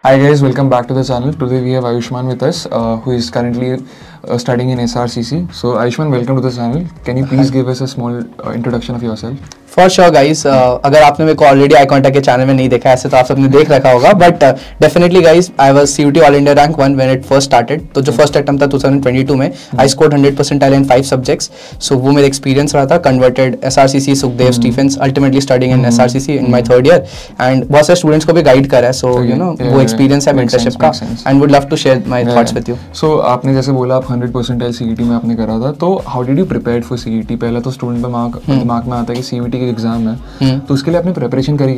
Hi guys, welcome back to the channel. Today we have Ayushman with us, who is currently studying in SRCC. So Ayushman, welcome to the channel. Can you please give us a small introduction of yourself? For sure guys, अगर आपने मेरे को already eye contact के channel में नहीं देखा ऐसे तो आप सबने देख रखा होगा, but definitely guys I was CUT all India rank 1 when it first started. तो जो फर्स्ट अटेम्प्ट था 2022 में, आई स्कोर्ड 100% इन 5 सब्जेक्ट्स. सो वो मेरा एक्सपीरियंस रहा था. Converted SRCC Sukhdev Stephens, ultimately studying in SRCC in my third year, and बहुत सारे स्टूडेंट्स को भी गाइड करा है. सो यू नो वो एक्सपीरियंस है मेंटरशिप का, and would love to share my thoughts with you. So आपने जैसे बोला आप 100% CET में आपने करा था, तो how did you prepare for CET? पहला तो स्टूडेंट का दिमाग में आता है कि CET की एग्जाम है, तो उसके लिए आपने प्रिपरेशन करी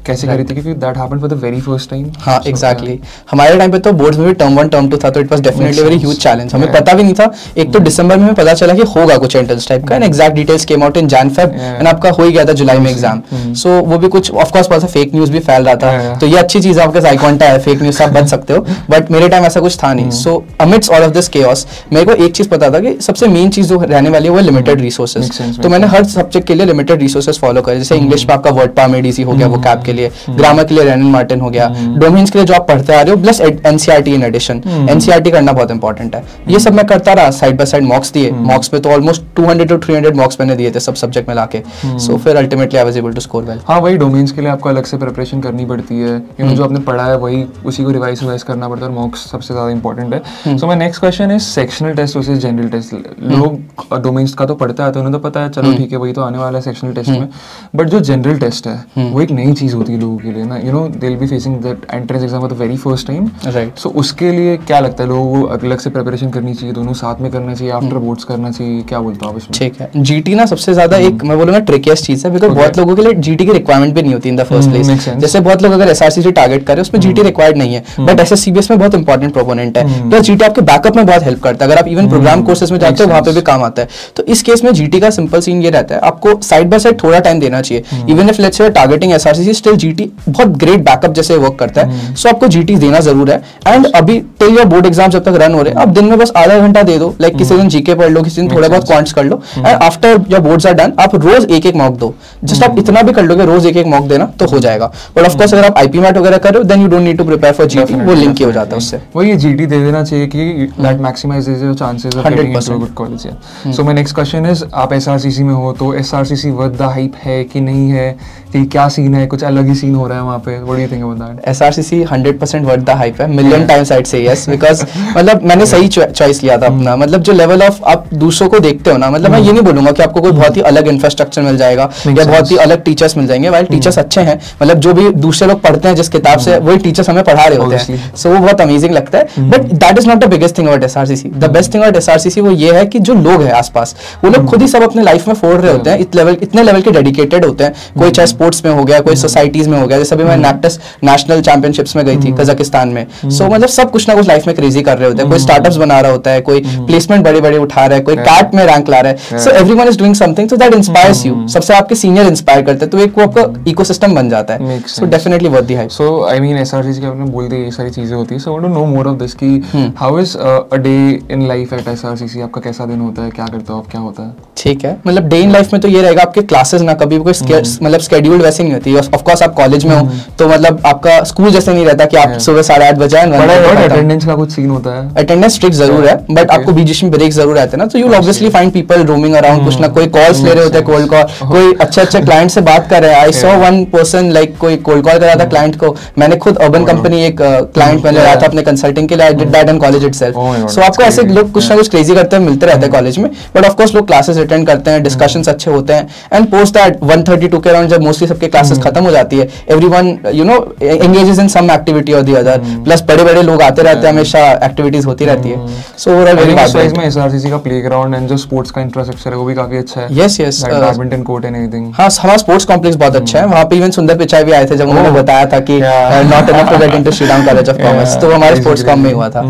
कैसे करी थी, क्योंकि that happened for the very first time. हाँ एग्जैक्टली. हमारे टाइम पे तो बोर्ड्स में भी टर्म 1 टर्म 2 था, तो it was definitely very huge challenge. हमें पता भी नहीं था. एक तो दिसंबर में हमें पता चला कि होगा कुछ एंट्रेंस टाइप का, and exact details came out in Jan-Feb, and आपका हो ही गया था जुलाई में एग्जाम. सो वो भी कुछ ऑफ कोर्स बहुत फेक न्यूज भी फैल रहा था, तो ये अच्छी चीज है, आपके आई कॉन्टैक्ट है, फेक न्यूज से आप बच सकते हो. बट मेरे टाइम ऐसा कुछ था नहीं. So amidst all of this chaos मेरे को एक चीज पता था कि सबसे मेन चीज जो रहने वाली है वो लिमिटेड रिसोर्सेज. तो मैंने हर सब्जेक्ट के लिए लिमिटेड रिसोर्सेज फॉलो करे. जैसे इंग्लिश में आपका वर्ड पाम ADC हो गया, वो कैप के लिए, ग्रामर के लिए रैनन मार्टिन हो गया, डोमेन्स के लिए जो आप पढ़ते आ रहे हो, plus NCERT in addition. NCERT करना बहुत इंपॉर्टेंट है. ये सब मैं करता रहा. साइड बाय साइड मॉक्स दिए. मॉक्स पे तो ऑलमोस्ट 200 to 300 मॉक्स मैंने दिए थे सब सब्जेक्ट में लाके. सो फिर ultimately I was able to score well. हाँ, वही डोमेन्स के लिए आपको अलग से प्रिपरेशन करनी पड़ती है. जो आपने पढ़ा है वही उसी को रिवाइज करना पड़ता है, और मॉक्स सबसे ज्यादा इंपॉर्टेंट है. So my next question is sectional test versus general test. लोग डोमेन्स का तो पढ़ते हैं, तो उन्हें तो पता है, चलो ठीक है वही तो आने वाला है सेक्शनल टेस्ट में. बट जो जनरल टेस्ट है वो एक नई चीज होती है लोगों के लिए ना. They will be facing that entrance exam for the very first time. Right. So उसके लिए क्या लगता है, लोगों को अलग से प्रिपरेशन करनी चाहिए, दोनों साथ में करना चाहिए, आफ्टर बोर्ड्स करना चाहिए, क्या बोलते हो आप इसमें? ठीक है. GT ना सबसे ज्यादा एक मैं बोलूंगा ट्रिकीस्ट चीज है, बिकॉज़ बहुत लोगों के लिए GT की रिक्वायरमेंट भी नहीं होती इन द फर्स्ट प्लेस. जैसे बहुत लोग अगर SRCC टारगेट करें उसमें GT रिक्वायर्ड नहीं है, बट SSCBS में बहुत इंपॉर्टेंट प्रोपोनेंट है. प्लस GT आपके बैकअप में बहुत हेल्प करता है. अगर आप इवन प्रोग्राम कोर्सेज में जाते हो वहां पे भी काम आता है. तो इस केस में GT का सिंपल सीन ये रहता है, आपको साइड बाय साइड थोड़ा टाइम देना चाहिए. Even if let's say targeting SRCC, still GT बहुत ग्रेट बैकअप जैसे वर्क करता है. सो आपको GT देना जरूर है. एंड अभी टिल योर बोर्ड एग्जाम जब तक रन हो रहे हैं, आप दिन में बस आधा घंटा दे दो. लाइक किसी दिन GK पढ़ लो, किसी दिन थोड़ा बहुत क्वांट्स कर लो, and after your boards are done आप रोज एक मॉक दो. जस्ट आप इतना भी कर लोगे, रोज एक मॉक देना तो हो जाएगा. बट ऑफ कोर्स अगर आप IP मैट वगैरह कर रहे हो, then you don't need to prepare for GT. वो लिंक ही हो जाता है उससे. वो ये GT दे देना चाहिए कि that maximises your chances of getting into a good college. So my next question is, आप SRCC में हो तो SRCC वर्थ द हाइप है कि नहीं है, कि क्या सीन है, कुछ अलग ही सीन हो रहा है वहाँ पे? What do you think about that? SRCC 100% worth the hype है. मिलियन टाइम्स आई से यस, बिकॉज़ मतलब मैंने सही चॉइस लिया था अपना. मतलब जो लेवल ऑफ आप दूसरों को देखते हो ना, मतलब मैं ये नहीं बोलूंगा कि आपको कोई बहुत ही अलग इंफ्रास्ट्रक्चर मिल जाएगा या बहुत ही अलग टीचर्स मिल जाएंगे. वाइल टीचर्स अच्छे हैं, मतलब जो भी दूसरे लोग पढ़ते हैं जिस किताब से, वही टीचर्स हमें पढ़ा रहे होते हैं. सो वो बहुत अमेजिंग लगता है. But that is not the biggest thing about SRCC. The best thing about SRCC वो ये है कि जो लोग हैं आसपास, वो लोग खुद ही सब अपने लाइफ में फोड़ रहे होते हैं. इतने लेवल के डेडिकेटेड होते हैं. कोई चाहे स्पोर्ट्स में हो गया, कोई सोसाइटीज में हो गया. जैसे अभी मैं NACTS नेशनल चैंपियनशिप्स में गई थी कजाकिस्तान में. सो मतलब सब कुछ ना कुछ लाइफ में क्रेजी कर रहे होते हैं. कोई स्टार्टअप्स बना रहा होता है, कोई प्लेसमेंट बड़े बड़े उठा रहा है, कोई कैट में रैंक ला रहा है. So everyone is doing something, so that inspires you. सबसे आपके सीनियर इंस्पायर करते हैं, तो एक वो आपका इकोसिस्टम बन जाता है. So definitely worth the hype. So I mean SRCC के आपने बोल दिया ये सारी चीजें होती है. So I want to know more of this कि how is a day in life at SRCC. आपका कैसा दिन होता है, क्या करते हो आप, क्या होता है? ठीक है. मतलब डे इन लाइफ में तो ये रहेगा, आपके क्लासेस ना कभी कोई मतलब शेड्यूल्ड वैसे नहीं होती. ऑफ कोर्स आप कॉलेज में हो तो मतलब आपका स्कूल जैसे नहीं रहता कि आप सुबह 8:30 बजे अटेंडेंस का कुछ सीन होता है. अटेंडेंस स्ट्रिक्ट जरूर है, बट आपको बीच में ब्रेक जरूर रहते हैं ना. तो you obviously find people roaming around. कुछ ना कोई कॉल्स ले रहे होते हैं, कोल्ड कॉल, कोई अच्छे क्लाइंट से बात कर रहे हैं. I saw one person like कोई कोल्ड कॉल कर रहा था क्लाइंट को. मैंने खुद अर्बन कंपनी एक क्लाइंट मैंने रहा था अपने कंसल्टिंग के लिए. I did that in college itself. So आपको ऐसे लोग कुछ ना कुछ क्रेजी करते हैं, मिलते रहते हैं कॉलेज में. बट ऑफ कोर्स लोग क्लासेस अटेंड करते हैं, डिस्कशंस अच्छे होते हैं. एंड पोस्ट दैट 1:32 के अराउंड जब मोस्टली सबके क्लासेस खत्म हो जाती है, everyone you know engages in some activity और द अदर. प्लस बड़े बड़े लोग आते रहते हैं, हमेशा एक्टिविटीज होती रहती है. सो ओवरऑल वेरी वाइज में SRCC का प्लेग्राउंड एंड जो स्पोर्ट्स का इंफ्रास्ट्रक्चर है वो भी काफी अच्छा है. Yes yes. Badminton court and anything. हां, हमारा स्पोर्ट्स कॉम्प्लेक्स बहुत अच्छा है. वहां पे इवन सुंदर पिचाई भी आए थे जब उन्होंने बताया था कि not enough to get into Shriram College of Commerce. तो हमारे स्पोर्ट्स कॉम में हुआ था.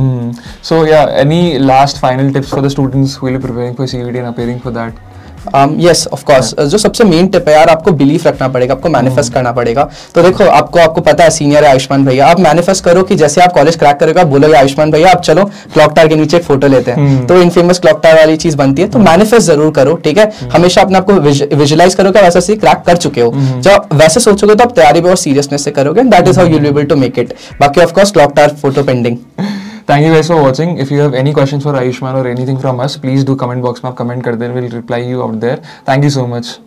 सो या any last final tips for the students who will be preparing for CET and appearing for that? Yes of course, जो सबसे main tip है यार, आपको बिलीफ रखना पड़ेगा, आपको मैनिफेस्ट करना पड़ेगा। तो देखो आपको पता है सीनियर है आयुष्मान भैया, आप मैनिफेस्ट करो कि जैसे आप कॉलेज क्रैक करोगे आप बोलोगे आयुष्मान भैया आप चलो क्लॉक टावर के नीचे एक फोटो लेते हैं, तो इनफेमस क्लॉक टावर वाली चीज बनती है। तो मैनिफेस्ट जरूर करो, ठीक है, हमेशा अपने आपको विजुअलाइज करो कि वैसा क्रैक कर चुके हो। जब वैसे सोचोगे तो आप तैयारी बहुत सीरियसनेस से करोगे, that is how you will be able to make it. बाकी of course clock tower photo pending. Thank you guys for watching. If you have any questions for Ayushman or anything from us, please do comment box में आप comment कर दें, we'll reply you out there. Thank you so much.